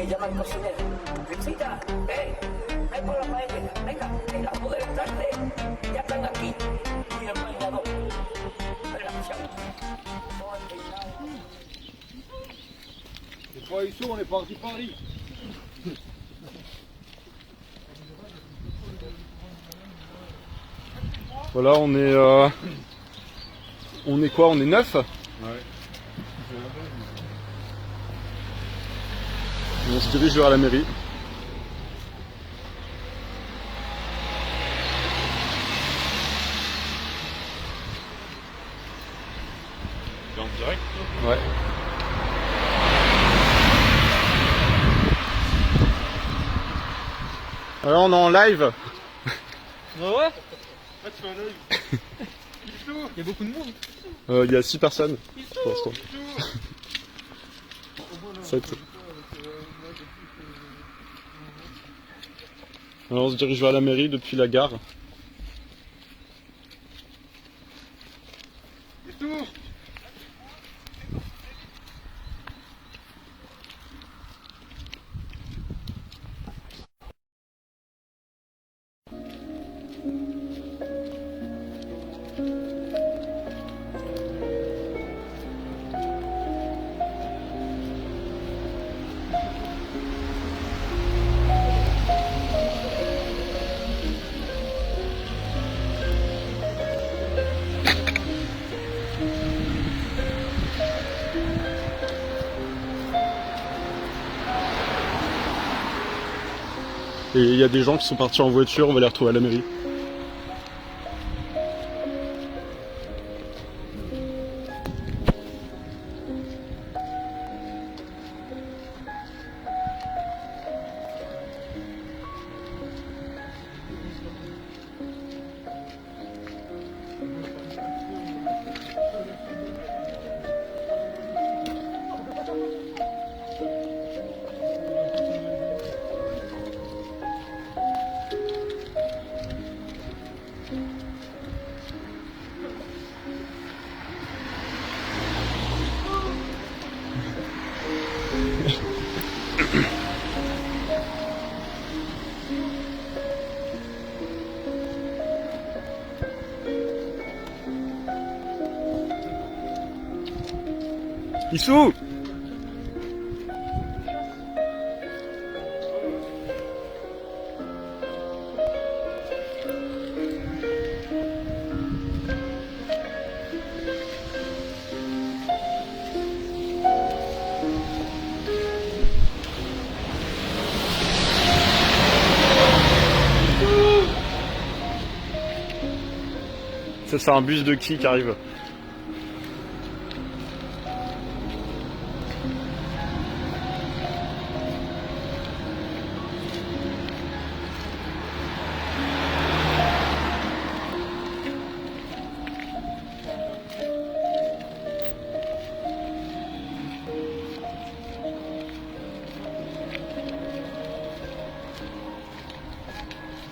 me llaman cocinero. Visita, ven por la paella, venga, que la pude tarde, ya están aquí. Y el bañador. C'est pas ici, on est parti Paris. Voilà, on est quoi? On est 9. Ouais. On se dirige vers la mairie. T'es en direct? Ouais. Alors on est en live. Ah ouais? Ah, tu fais un live. Il y a beaucoup de monde. Il y a 6 personnes pour l'instant. 7. Alors on se dirige vers la mairie depuis la gare. Et tout. Et il y a des gens qui sont partis en voiture, on va les retrouver à la mairie. Issou! Ça c'est un bus de qui arrive?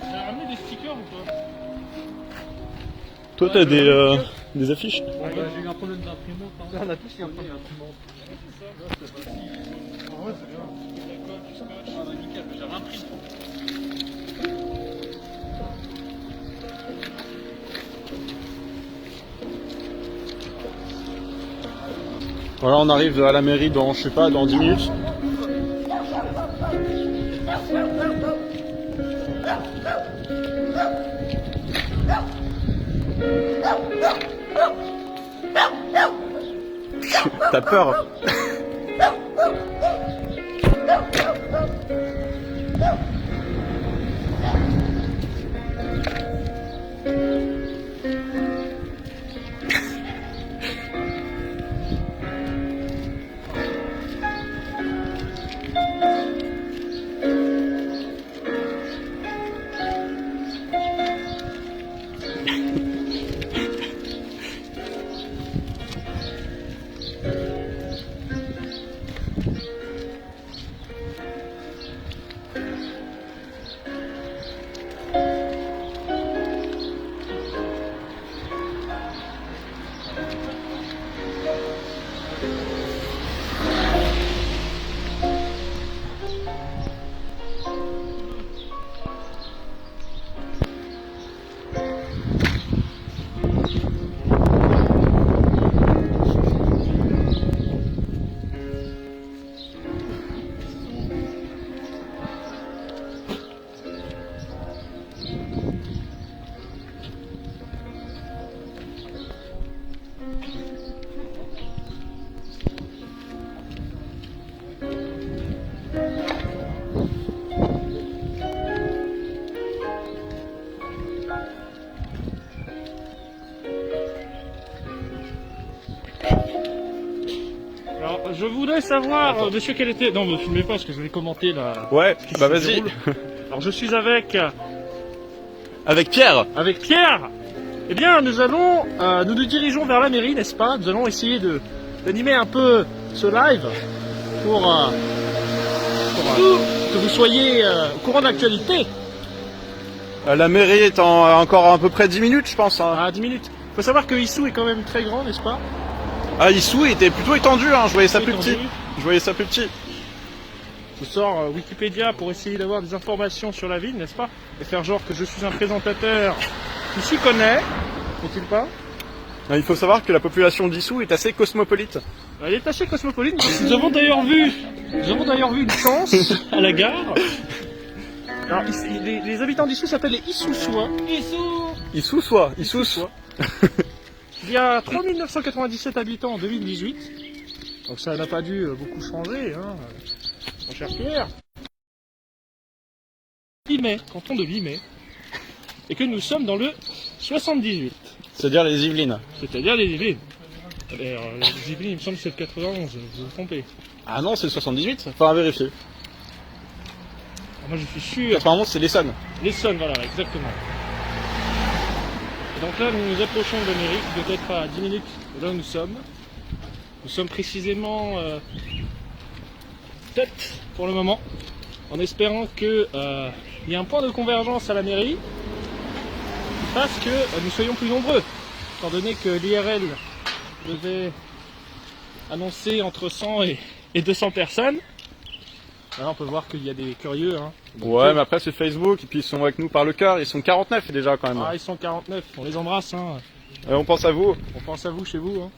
T'as ramené des stickers ou pas? Toi t'as des affiches? Ouais, j'ai eu un problème d'imprimante. Hein. On a tous eu un problème d'imprimante. Ah ouais, c'est bien. D'accord, du scotch. Ah, nickel, j'ai réimprimé. Voilà, on arrive à la mairie dans, je sais pas, dans 10 minutes. T'as peur? voudrais savoir, monsieur, quel était... Non, ne filmez pas parce que je vais commenter là. Ouais, bah se vas-y. déroule. Alors je suis avec Avec Pierre. Pierre. Eh bien, nous allons, nous dirigeons vers la mairie, n'est-ce pas? Nous allons essayer d'animer un peu ce live pour que vous soyez au courant de l'actualité. La mairie est encore à peu près 10 minutes, je pense. Hein. À 10 minutes. Faut savoir que Issou est quand même très grand, n'est-ce pas? Ah, Issou était plutôt étendu, hein. Je voyais ça plus Étendu. petit. Je voyais ça plus petit. Je sors Wikipédia pour essayer d'avoir des informations sur la ville, n'est-ce pas? Et faire genre que je suis un présentateur qui s'y connaît, n'est-il pas? Il faut savoir que la population d'Issou est assez cosmopolite. Elle est assez cosmopolite. Nous avons d'ailleurs vu une chance à la gare. Alors, les habitants d'Issou s'appellent les Issoussois. Issou soit. Il y a 3997 habitants en 2018. Donc ça n'a pas dû beaucoup changer, hein, mon cher Pierre. Limay, canton de Limay. Et que nous sommes dans le 78. C'est-à-dire les Yvelines. C'est-à-dire les Yvelines. Les Yvelines, il me semble que c'est le 91, vous vous trompez. Ah non, c'est le 78. Enfin, à vérifier. Alors moi je suis sûr. 91, c'est l'Essonne. L'Essonne, voilà, exactement. Et donc là, nous nous approchons de la mairie, qui doit être à 10 minutes de là où nous sommes. Nous sommes précisément tête pour le moment, en espérant qu'il y ait un point de convergence à la mairie, qui fasse que nous soyons plus nombreux, étant donné que l'IRL devait annoncer entre 100 et 200 personnes. Là, on peut voir qu'il y a des curieux. Hein. Ouais, mais après c'est Facebook, et puis ils sont avec nous par le cœur, ils sont 49 déjà quand même. Ah, ils sont 49, on les embrasse. Hein. On pense à vous. On pense à vous chez vous. Hein.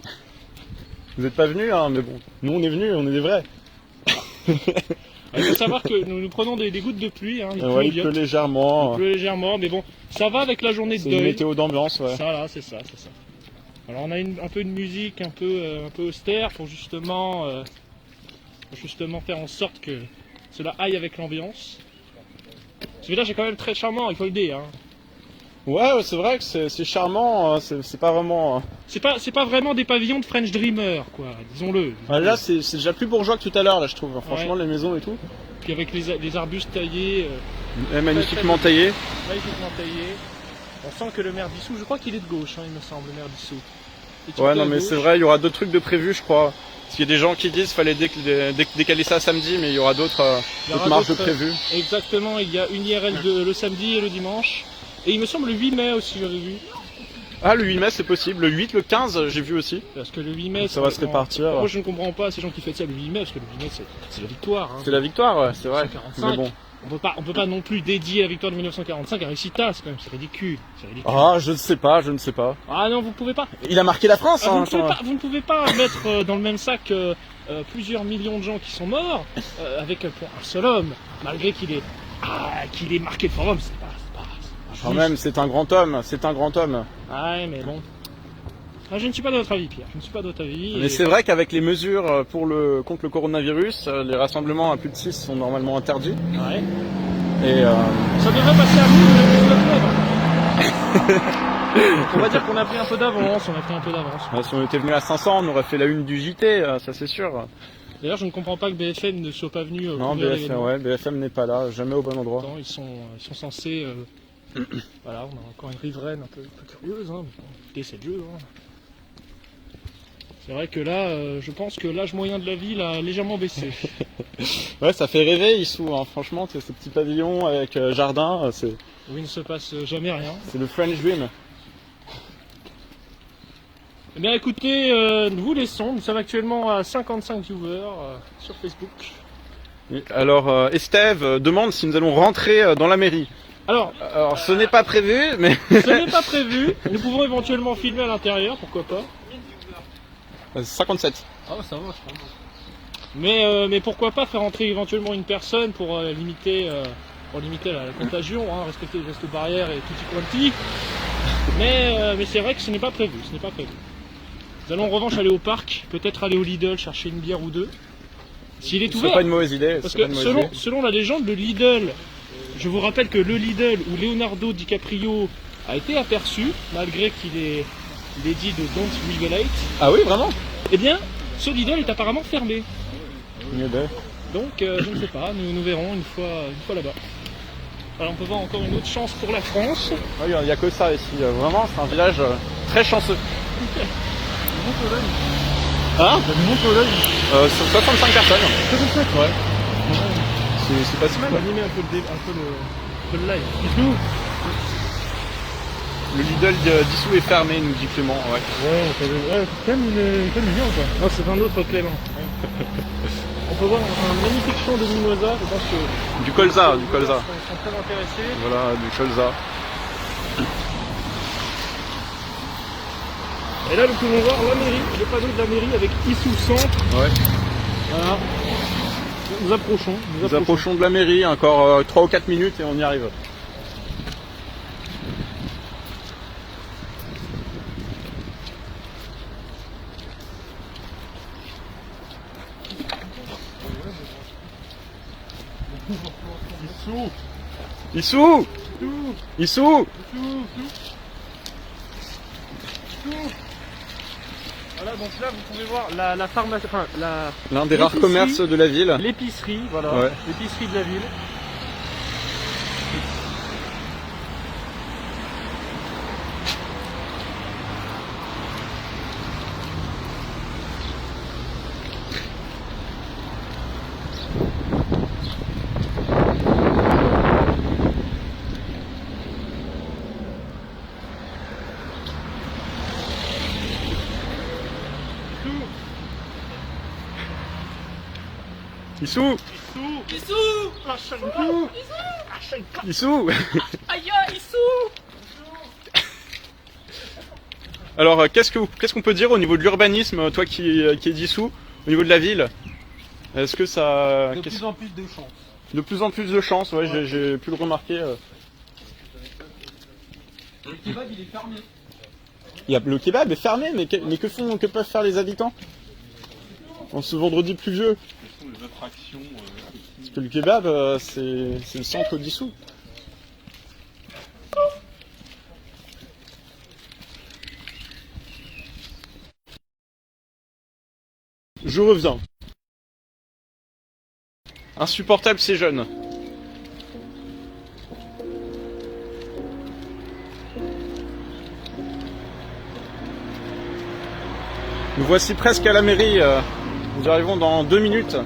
Vous n'êtes pas venus, hein, mais bon, nous on est venus, on est des vrais. Il faut savoir que nous prenons des gouttes de pluie. Hein, Ouais, il pleut légèrement. Il pleut légèrement, mais bon, ça va avec la journée de C'est une deuil. météo d'ambiance, ouais. Ça là, c'est ça. Alors on a un peu de musique un peu austère pour justement faire en sorte que cela aille avec l'ambiance. Ce village est quand même très charmant, il faut le dire. Hein. Ouais, c'est vrai que c'est charmant, c'est pas vraiment... C'est pas vraiment des pavillons de French Dreamer, quoi, disons-le. Là, c'est déjà plus bourgeois que tout à l'heure, là, je trouve. Franchement, les maisons et tout. Puis avec les arbustes taillés, Magnifiquement taillés. magnifiquement taillés. On sent que le maire d'Issou, je crois qu'il est de gauche, hein, il me semble, le maire d'Issou. Est-il Ouais, de non, mais gauche? c'est vrai, il y aura d'autres trucs de prévus, je crois. Parce qu'il y a des gens qui disent qu'il fallait décaler ça samedi, mais il y aura d'autres Il y aura marges de d'autres- prévues. Exactement, il y a une IRL le samedi et le dimanche. Et il me semble le 8 mai aussi, j'avais vu. Ah, le 8 mai, c'est possible. Le 8, le 15, j'ai vu aussi. Parce que le 8 mai, Ça va se répartir. Moi je ne comprends pas ces gens qui fêtent ça le 8 mai, parce que le 8 mai c'est la victoire. Hein. C'est la victoire, ouais, c'est vrai. 1945. Mais bon. On peut pas non plus dédier la victoire de 1945 à Récitas, quand même, c'est ridicule. Ah, je ne sais pas. Ah non, vous pouvez pas. Il a marqué la France, Ah, hein. vous ne pouvez pas mettre dans le même sac plusieurs millions de gens qui sont morts avec pour un seul homme, malgré qu'il ait marqué le forum, c'est pas Quand juste. même, c'est un grand homme, Ouais, mais bon. Ah, je ne suis pas de votre avis, Pierre. Je ne suis pas de votre avis. Mais c'est vrai qu'avec les mesures contre le coronavirus, les rassemblements à plus de 6 sont normalement interdits. Ouais. Et Ça devrait passer à nous le 19 novembre. On va dire qu'on a pris un peu d'avance, si on était venu à 500, on aurait fait la une du JT, ça c'est sûr. D'ailleurs, je ne comprends pas que BFM ne soit pas venu Non, couvrir BFM, l'événement. ouais, BFM n'est pas là, jamais au bon endroit. Ils sont censés... voilà, on a encore une riveraine un peu curieuse, hein. Mais bon, écoutez, c'est le jeu. Hein. C'est vrai que là, je pense que l'âge moyen de la ville a légèrement baissé. Ouais, ça fait rêver Issou, hein. Franchement, c'est ce petit pavillon avec jardin, c'est Où il ne se passe jamais rien. le French Dream. Eh bien écoutez, nous vous laissons, nous sommes actuellement à 55 viewers sur Facebook. Alors, Estève demande si nous allons rentrer dans la mairie. Alors, Alors, ce n'est pas prévu, mais... ce n'est pas prévu, nous pouvons éventuellement filmer à l'intérieur, pourquoi pas. 57. Ah ça va, je pense. Mais pourquoi pas faire entrer éventuellement une personne pour limiter la contagion, hein, respecter les gestes barrières et tutti quanti. Mais c'est vrai que ce n'est pas prévu, Nous allons en revanche aller au parc, peut-être aller au Lidl chercher une bière ou deux. S'il est C'est ouvert. pas une mauvaise idée. Parce c'est pas que une mauvaise idée. selon la légende, le Lidl, je vous rappelle que le Lidl où Leonardo DiCaprio a été aperçu, malgré qu'il ait dit de Don't Regulate, Ah oui, vraiment? eh bien, ce Lidl est apparemment fermé. Eh ben. Donc je ne sais pas, nous verrons une fois là-bas. Alors on peut voir encore une autre chance pour la France. Ah oui, il n'y a que ça ici. Vraiment, c'est un village très chanceux. Hein? T'as du monde sur l'œil? Sur 65 personnes. 65, ouais. C'est pas si mal. On va animer un peu le live. Le Lidl d'Issou est fermé, nous dit Clément. Ouais. Ouais, quand même mignon quoi. Non, c'est un autre Clément. On peut voir un magnifique champ de mimosa, je pense que... Du colza, du Ils colza. sont très intéressés. Voilà, du colza. Et là, nous pouvons voir la mairie, le panneau de la mairie avec Issou Centre. Ouais. Voilà. Nous approchons. Nous approchons de la mairie, encore 3 ou 4 minutes et on y arrive. Issou! Issou! Voilà, donc là, vous pouvez voir la pharmacie, enfin, L'un des rares commerces de la ville. l'épicerie, voilà, Ouais. l'épicerie de la ville. Issou! Issou! Alors, qu'est-ce qu'on peut dire au niveau de l'urbanisme, toi qui es d'Issou, au niveau de la ville? Est-ce que ça... De plus en plus de chance. De plus en plus de chance, ouais, j'ai pu le remarquer. Le kebab il est fermé. Le kebab est fermé, mais que peuvent faire les habitants en ce vendredi pluvieux? Les attractions. Parce que le kebab, c'est le centre d'Issou. Je reviens. Insupportable ces jeunes. Nous voici presque à la mairie. Nous arrivons dans 2 minutes.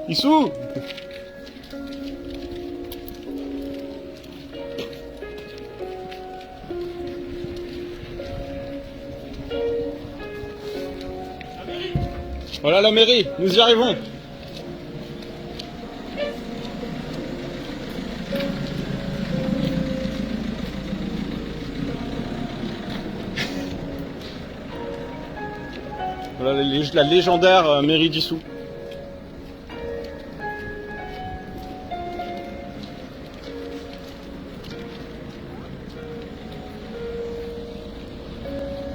Issou! Voilà la mairie, nous y arrivons. Voilà la légendaire mairie d'Issou.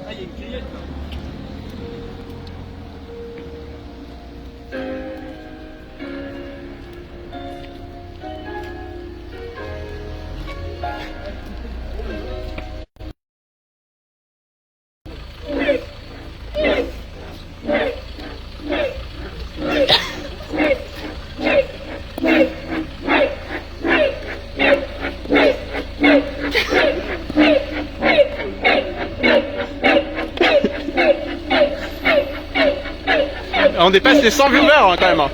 Ah, il y a une cueillette là. On dépasse les 100 viewers hein, quand même.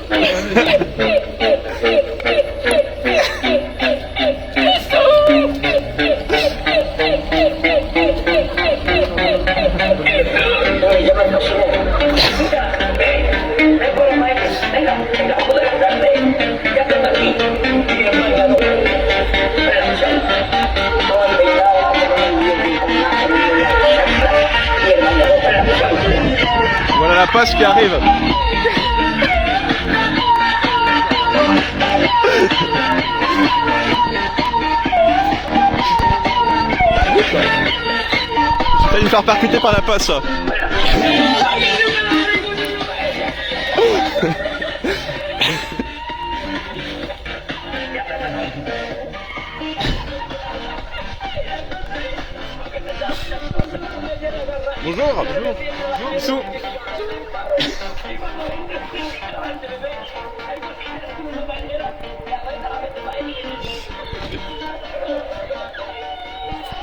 Voilà la poste qui arrive. J'ai failli me faire percuter par la poste. Bonjour. Issou.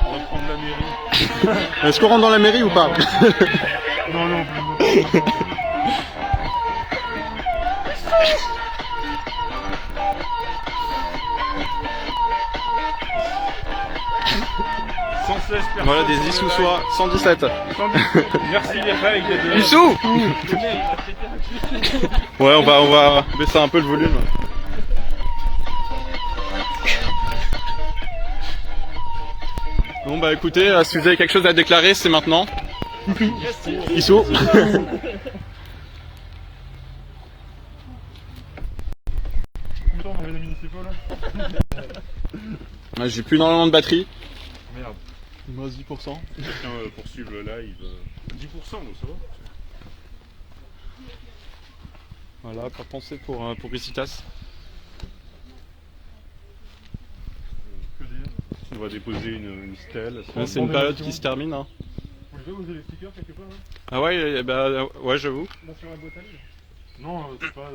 On va prendre la mairie. Est-ce qu'on rentre dans la mairie ou pas? Non, non, Voilà des Issoussois 117. Merci les règles de... Issou. Ouais, on va baisser un peu le volume. Bon bah écoutez, si vous avez quelque chose à déclarer, c'est maintenant. Issou. Ouais, j'ai plus énormément de batterie. Merde. Il me reste 10%. Quelqu'un poursuivre le live. 10%, donc ça va. Voilà, pas penser pour Ricitas. Que dire? On va déposer une stèle. Ouais, c'est une période qui se termine. Hein. Vous pouvez poser les stickers quelque part là? Ah ouais, bah ouais, j'avoue. Là sur la boîte à livres. Non, c'est pas...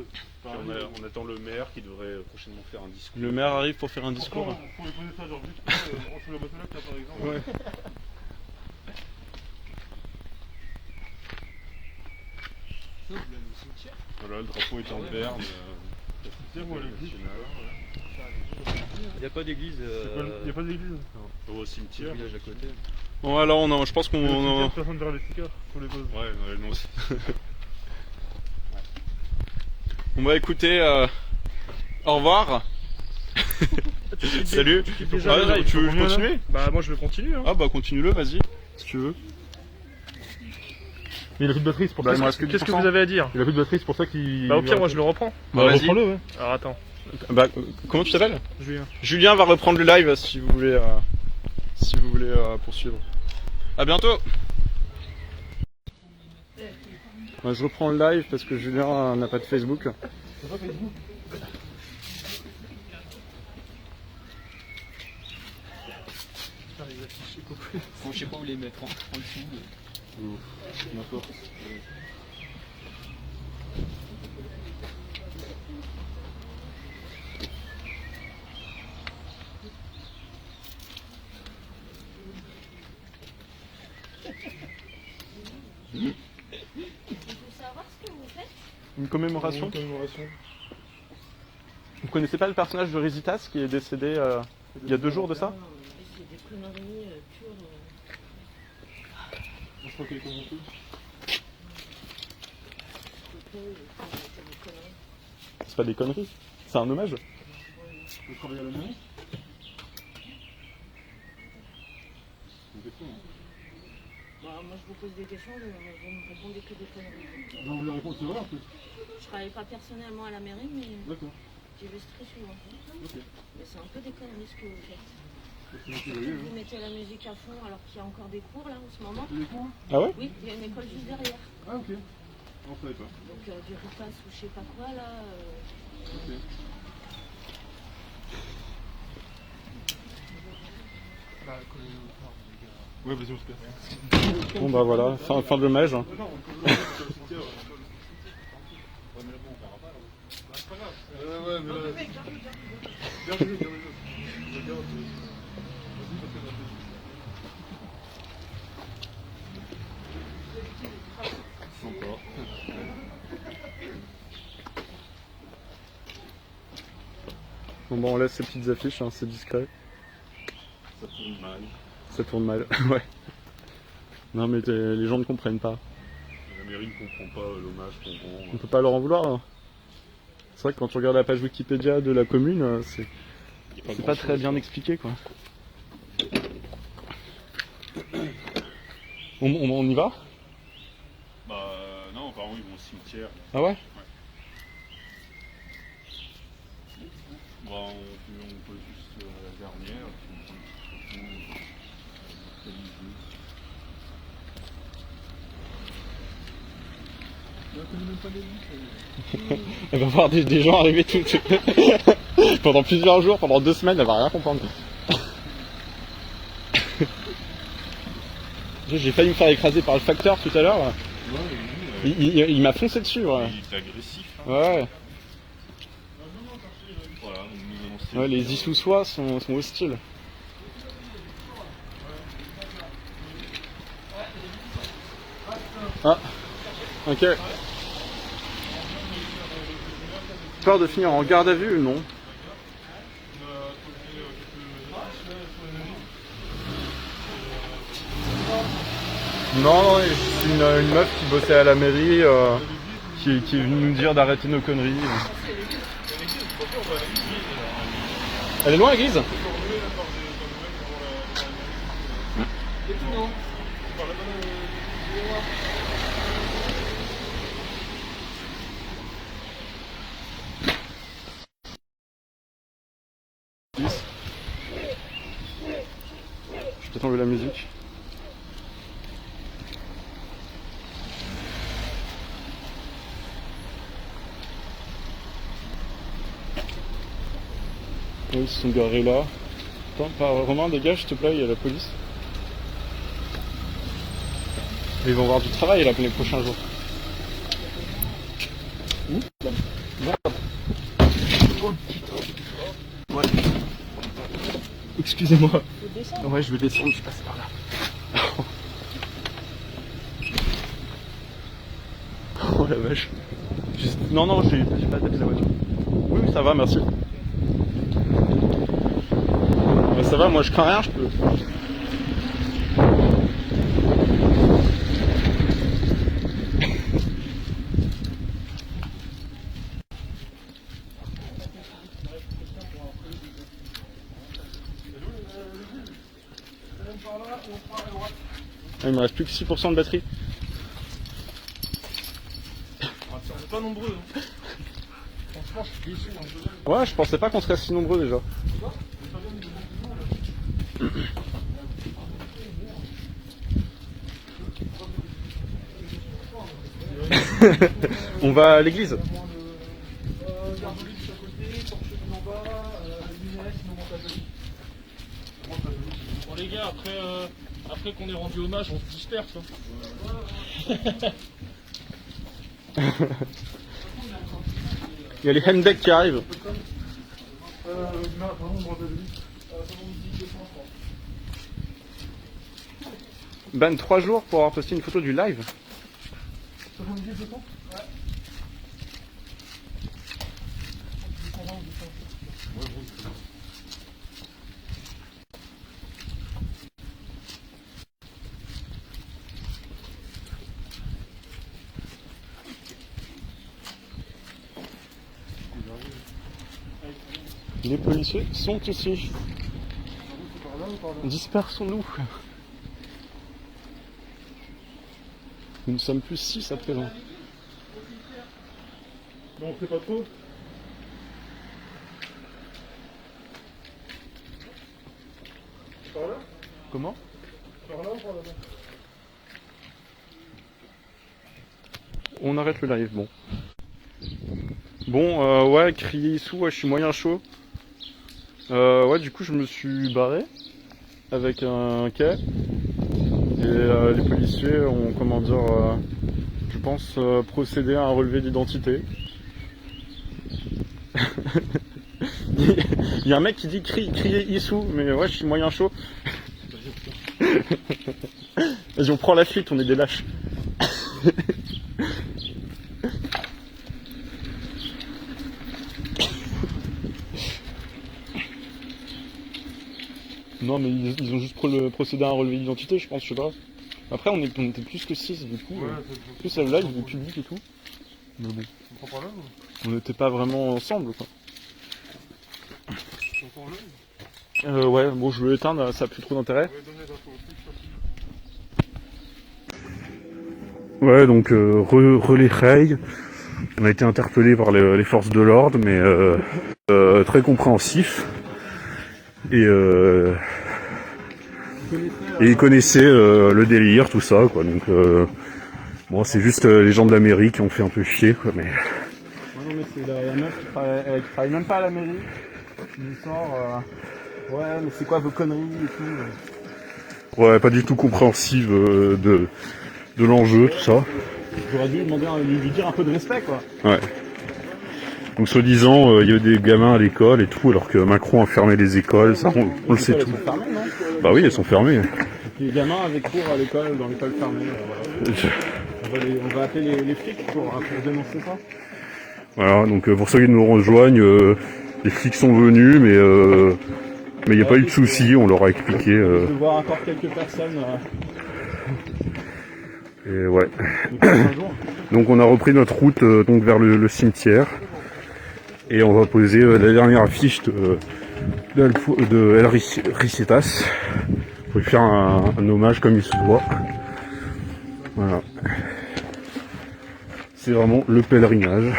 on attend le maire qui devrait prochainement faire un discours. Le maire arrive pour faire un discours. Faut les poser ça genre juste sur la boîte à lettres là par exemple. Ouais. Voilà, le drapeau est en berne. Il n'y a pas d'église. Il n'y a pas d'église au cimetière. Village à côté. Bon alors je pense qu'on... Personne verra les stickers, faut les poser. Ouais, non, On va écouter... Au revoir. Salut. déjà le live, Tu veux combien, là continuer? Bah moi je le continue. Hein. Ah bah continue-le, vas-y, si tu veux. Mais il a plus de batterie, c'est pour Bah, ça. il me reste que Qu'est-ce que 10%. vous avez à dire? Il a plus de batterie, c'est pour ça qu'il. Bah au pire moi je le reprends. Bah, vas-y. reprends-le, ouais. Alors attends, Bah, comment tu t'appelles? Julien. Julien va reprendre le live si vous voulez, poursuivre. À bientôt. Ouais, je reprends le live parce que Julien n'a pas de Facebook. C'est pas Facebook. Bon, je sais pas où les mettre en dessous. N'importe. Une commémoration. Vous connaissez pas le personnage de Ricitas qui est décédé il y a 2 jours de ça? C'est des conneries pures. On se croit qu'elle est commencée. C'est pas des conneries, c'est un hommage. Vous travaillez à la mairie? Moi je vous pose des questions, vous me répondez que des conneries. Non, vous la réponse c'est vrai en plus. Je travaille pas personnellement à la mairie, mais D'accord. j'y vais très souvent. Ok. Mais c'est un peu des conneries ce que vous faites. C'est vous qui voyez, Vous mettez la musique à fond alors qu'il y a encore des cours là en ce moment. Les cours? Ah ouais? Oui, il y a une école juste derrière. Ah ok. On savait pas. Donc du repas ou je sais pas quoi là. Ok. Ouais, vas-y, on se casse. Bon bah voilà, fin de l'hommage. Ouais, mais là... Encore. Bon bah on laisse ces petites affiches, hein, c'est discret. Ça tourne mal. Ça tourne mal, ouais. Non mais les gens ne comprennent pas. La mairie ne comprend pas l'hommage qu'on rend. On peut pas leur en vouloir. Hein. C'est vrai que quand tu regardes la page Wikipédia de la commune, c'est pas très bien expliqué quoi. On y va? Bah non, apparemment ils vont au cimetière. Ah ouais? Bah on peut juste la dernière. Elle va voir des gens arriver pendant plusieurs jours, pendant 2 semaines, elle va rien comprendre. J'ai failli me faire écraser par le facteur tout à l'heure. Ouais, Il m'a foncé dessus. Ouais. il était agressif. Hein. Ouais. Voilà, nous annoncer. Ouais, les Issoussois sont hostiles. Ah, ok. Peur de finir en garde à vue, non? Non, non, c'est une meuf qui bossait à la mairie, qui est venue nous dire d'arrêter nos conneries. Elle est loin l'église? Je vais peut-être enlever la musique. Oui, ils se sont garés là. Attends, Romain, dégage s'il te plaît, il y a la police. Et ils vont avoir du travail là pour les prochains jours. Ouais. Excusez-moi. Ouais, je vais descendre, je passe par là. Oh la vache. Non, non, j'ai pas tapé la voiture. Oui, ça va, merci. Ouais, ça va, moi je crains rien, je peux. Ah, il me reste plus que 6% de batterie. On est pas nombreux. Hein. Franchement, je suis déçu. Ouais, je pensais pas qu'on serait si nombreux déjà. On va à l'église. Bon les gars, après qu'on ait rendu hommage, on se disperse. Hein. Il y a les handbags qui arrivent. Ban 3 jours pour avoir posté une photo du live. Les policiers sont ici. Dispersons-nous. Nous ne sommes plus 6 à présent. Non, on fait pas trop. Par là? Comment? Par là ou par là-bas? On arrête le live, bon. Bon, ouais, crier sous, ouais, je suis moyen chaud. Ouais, du coup, je me suis barré avec un quai. Et les policiers ont, comment dire, je pense, procédé à un relevé d'identité. Il y a un mec qui dit crier Issou, mais ouais, je suis moyen chaud. Vas-y, on prend la fuite, on est des lâches. Non, mais ils ont juste procédé à un relevé d'identité, je pense, je sais pas. Après, on était plus que 6, du coup. Ouais, plus la live, du public et tout. Mais bon. On prend par là ou? On n'était pas vraiment ensemble, quoi. Encore là? Ouais, bon, je vais l'éteindre, ça a plus trop d'intérêt. Ouais, donc, relais Rey. On a été interpellé par les forces de l'ordre, mais très compréhensif. Et ils connaissaient le délire, tout ça, quoi. Donc, bon, c'est juste les gens de la mairie qui ont fait un peu chier, quoi, mais... Ouais, non, mais c'est la meuf qui travaille même pas à la mairie. Qui nous sort, ouais, mais c'est quoi vos conneries et tout. Ouais, pas du tout compréhensive de l'enjeu, tout ça. J'aurais dû lui demander, lui dire un peu de respect, quoi. Ouais. Donc soi-disant, il y a eu des gamins à l'école et tout, alors que Macron a fermé les écoles, ça on le sait tout. Fermé, non? Bah oui, elles sont fermées. Les gamins avaient cours à l'école, dans l'école fermée. On va appeler les flics pour dénoncer ça. Voilà, donc pour ceux qui nous rejoignent, les flics sont venus, mais il n'y a pas eu de soucis, on leur a expliqué. Je vais voir encore quelques personnes. Et ouais. Un jour. Donc on a repris notre route donc vers le cimetière. Et on va poser la dernière affiche de El Ricitas pour lui faire un hommage comme il se doit. Voilà. C'est vraiment le pèlerinage.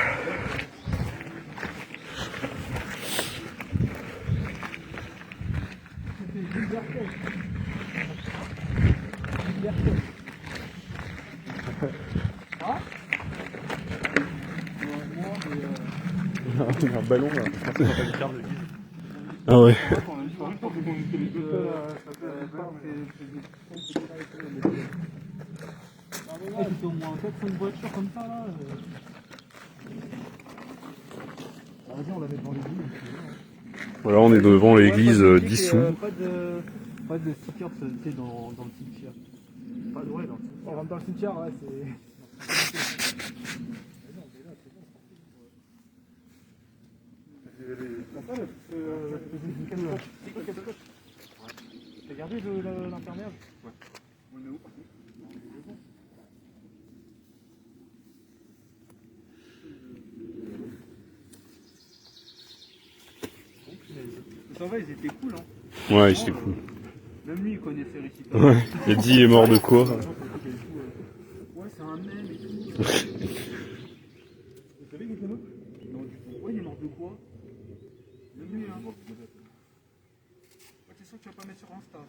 Il y a un ballon là. Ah ouais. C'était au moins 4-5 voitures comme ça là. Vas-y, on la met devant l'église. Voilà, on est devant l'église d'Issou. Pas de stickers dans le cimetière. Pas de, ouais, dans le cimetière, ouais, c'est. T'as gardé l'imperméable? Ouais. On est où? Ça va, ils étaient cool, hein. Ouais, c'est cool. Même lui, il connaissait Ricitas. Ouais. Il a dit il est mort de quoi? Ouais, c'est un mème et tout. Vous savez qu'il était mort? Non, du tout. Ouais, il est mort de quoi? Même lui, hein. Ouais, t'es sûr que tu vas pas mettre sur Insta?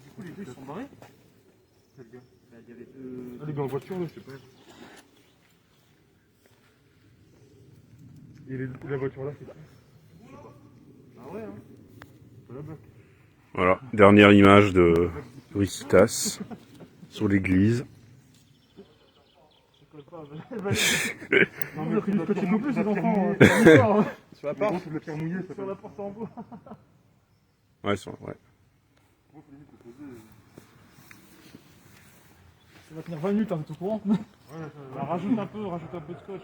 Du coup, les deux, ils sont barrés? Quel gars? Bah, il y avait deux. Elle est dans la voiture, là, je sais pas. Et la voiture là, c'est quoi? Ah ouais, hein. Voilà, dernière image de Ricitas sur l'église. Non, mais le côté non plus, ces enfants. Sur la porte, la pierre mouillée, sur la porte en bois. Ouais. Ça va tenir 20 minutes, hein, t'es au courant? Ouais, rajoute un peu de scotch.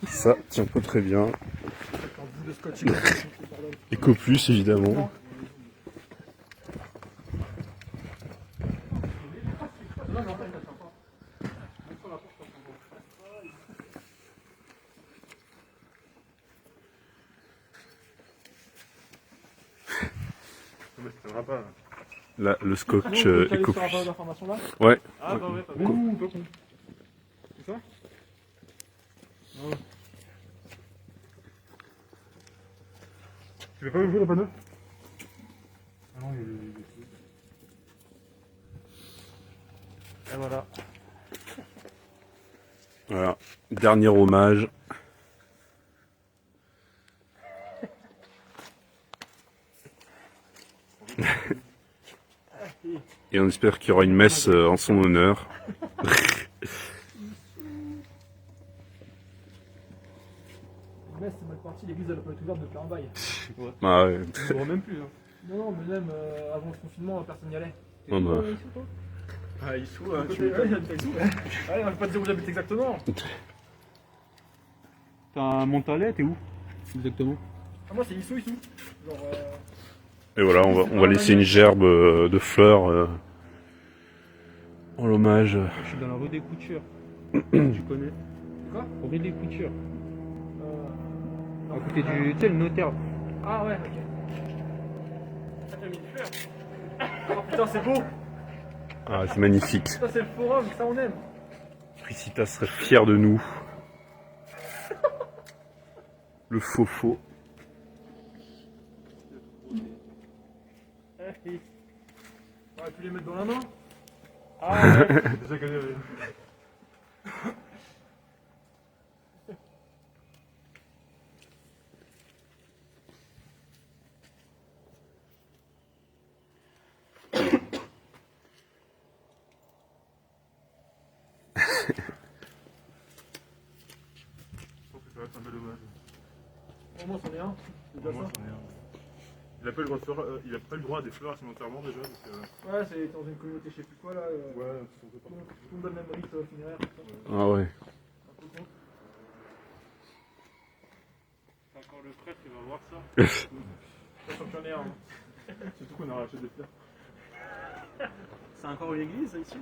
Ça tient pas très bien. Ecoplus évidemment. Là, le scotch Ecoplus. Ouais. Ah bah ouais, pas con. C'est ça? Tu veux pas ouvrir le panneau? Ah non, il est... Et voilà. Voilà. Dernier hommage. Et on espère qu'il y aura une messe en son honneur. Mais c'est mal parti, l'église elle peut être ouverte depuis un bail. Ah ouais. Je ne même plus. Hein. Non, mais même avant le confinement, personne n'y allait. Oh bah. Ah, Issou, Tu veux on va pas te dire où j'habite exactement. T'as un Montalet, t'es où? Exactement. Ah, moi c'est Issou. Genre. Et voilà, on va laisser une gerbe de fleurs en l'hommage. Je suis dans la rue des Coutures. Tu connais? Quoi? Rue des Coutures. À côté du. Tu sais, le notaire. Ah ouais, ok. Ça fait mis une fleur. Oh putain, c'est beau. Ah, c'est magnifique. Ça c'est le forum, ça on aime. Ricitas serait fier de nous. Le faux. On aurait pu les mettre dans la main. Ah, ouais. Déjà qu'elle est... Je pense que ça va être un bel hommage. Au moins, c'en est un. C'est déjà Moi, ça. j'en ai un. Il a pas le droit de faire, il a pas le droit à des fleurs à son enterrement déjà, donc Ouais, c'est dans une communauté, je sais plus quoi là. ouais, tout on peut Tout le monde a le même rite funéraire. Tout ça. Ah ouais. Un peu con. C'est encore le prêtre qui va voir ça. Sachant qu'il y en ait un. Surtout qu'on a arraché des fleurs. C'est encore une église ici?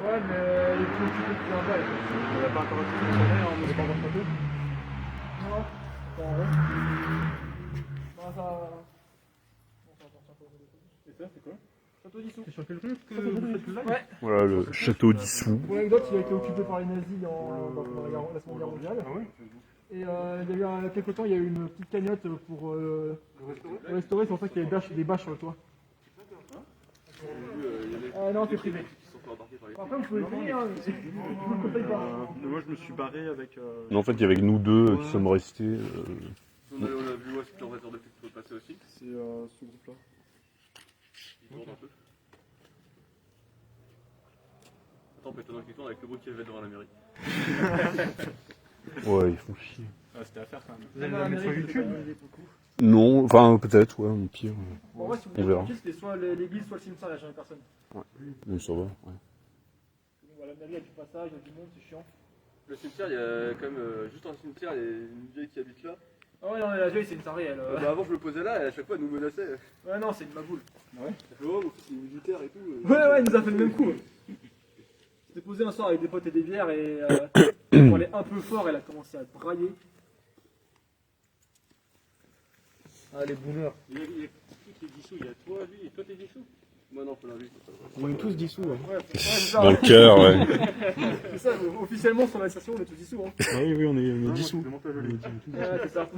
Ouais, mais il est plus occupé depuis un bail. On n'a pas encore été fonctionné, on n'est pas encore photo. Non, c'est en rond. Non, ça. Non, ça appartient pas au milieu. Et ça, c'est quoi? Château d'Issou. C'est sur quel truc que vous faites le live? Ouais. Voilà le château d'Issou. Pour l'anecdote, il a été occupé par les nazis dans la Seconde Guerre mondiale. Ah ouais? Et il y a eu quelques temps, il y a eu une petite cagnotte pour le restaurer. C'est pour ça qu'il y a des bâches sur le toit. Non, c'est privé. Après, vous pouvez le payer, hein. Je vous le paye pas. Moi je me suis barré avec. Non, en fait, il y avait que nous deux qui sommes restés. On a vu ouais, c'est l'ordinateur de flic qui peut passer aussi. C'est ce groupe-là. Il tourne un peu. Attends, on peut étonner qu'il tourne avec le bruit qu'il y avait devant la mairie. Ouais, ils font chier. Ah, c'était à faire quand même. Vous allez la mettre sur YouTube. Non, enfin peut-être, ouais, au pire. Bon, ouais, si vous On voulez verra. tranquille, c'était soit l'église, soit le cimetière, il n'y a jamais personne. Mais ça va, ouais. Donc voilà, il y a du passage, il y a du monde, c'est chiant. Le cimetière, il y a quand même juste un cimetière, il y a une vieille qui habite là. Ah ouais, non, la vieille, c'est une tarée, elle. Bah, avant, je me posais là et à chaque fois, elle nous menaçait. Ouais, non, c'est une maboule. Elle fait, oh, mon fils, il est militaire et tout. Ouais, il nous a fait le même coup. C'était posé un soir avec des potes et des bières et pour aller un peu fort, elle a commencé à brailler. Ah, les boomers. Il y a qui est dissous, il y a toi, lui, et toi t'es dissous. Moi, non, faut l'inviter. On est tous dissous. Hein. Ouais, c'est ça. Dans le cœur, ouais. C'est ça, officiellement, sur l'association, on est tous dissous. Hein. Ah oui, on est Ah, dissous. c'est le montage à lui. Ouais, c'est ça.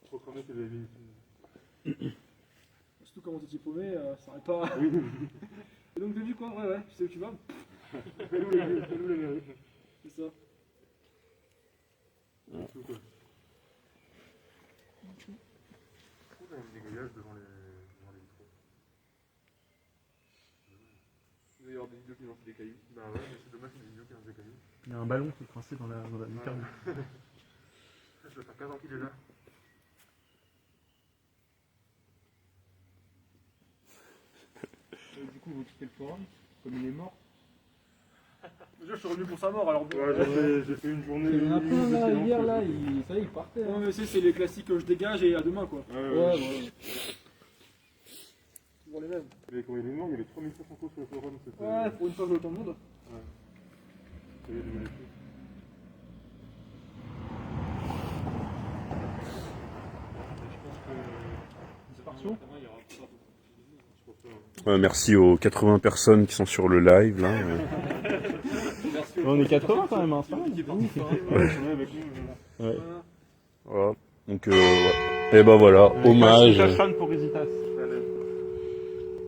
Trop cramé, c'est la vie. Surtout quand on t'es paumé, ça n'arrête pas. Et donc, t'as vu quoi? Ouais, tu sais où tu vas? Fais-nous la mairie. C'est ça. Pourquoi il y a un dégagage devant les vitraux? Il doit y avoir des idiots qui lancent des cailloux. Bah ouais, mais c'est dommage qu'il y ait des idiots qui lancent des cailloux. Il y a un ballon qui est coincé dans la lucarne. Ça doit faire 15 ans qu'il est là. Du coup, vous quittez le forum, comme il est mort. Déjà, je suis revenu pour sa mort, alors bon. Ouais, j'ai fait une journée. Il y en a plein là, silence, hier quoi. là, ça y est, il partait. Ouais, mais c'est les classiques je dégage et à demain quoi. Ouais, voilà. ouais. Toujours les mêmes. Mais quand il est mort, il y avait 3500 causes sur le forum. C'était... Ouais, pour une fois que autant de monde. Ça y est, désolé. C'est partout. Merci aux 80 personnes qui sont sur le live, là. On est 80 quand même, hein, c'est pas mal. Ouais. Voilà. Donc, ouais. Et ben voilà, hommage. pour Risitas.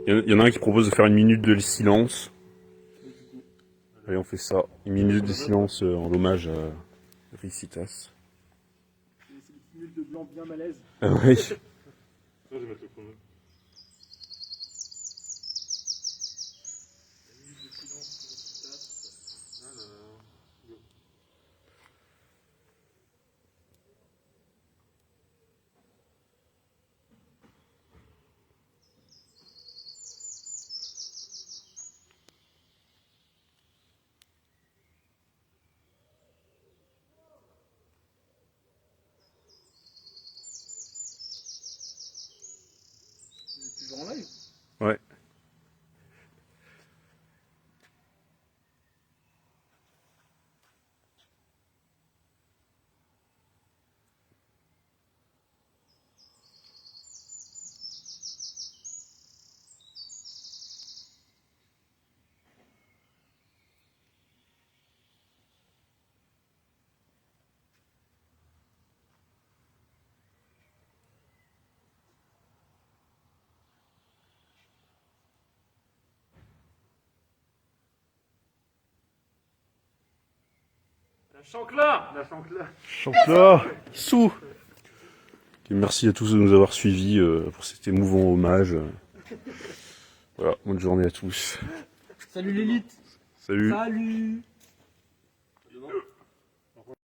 Il y en a un qui propose de faire une minute de silence. Allez, on fait ça. Une minute de silence en hommage à Risitas. C'est des petites mules de blanc bien malaise. Ah oui. Ça, je vais mettre le chrono. Chancla. Chancla, sous. Et merci à tous de nous avoir suivis pour cet émouvant hommage. Voilà, bonne journée à tous. Salut l'élite. Salut. Salut.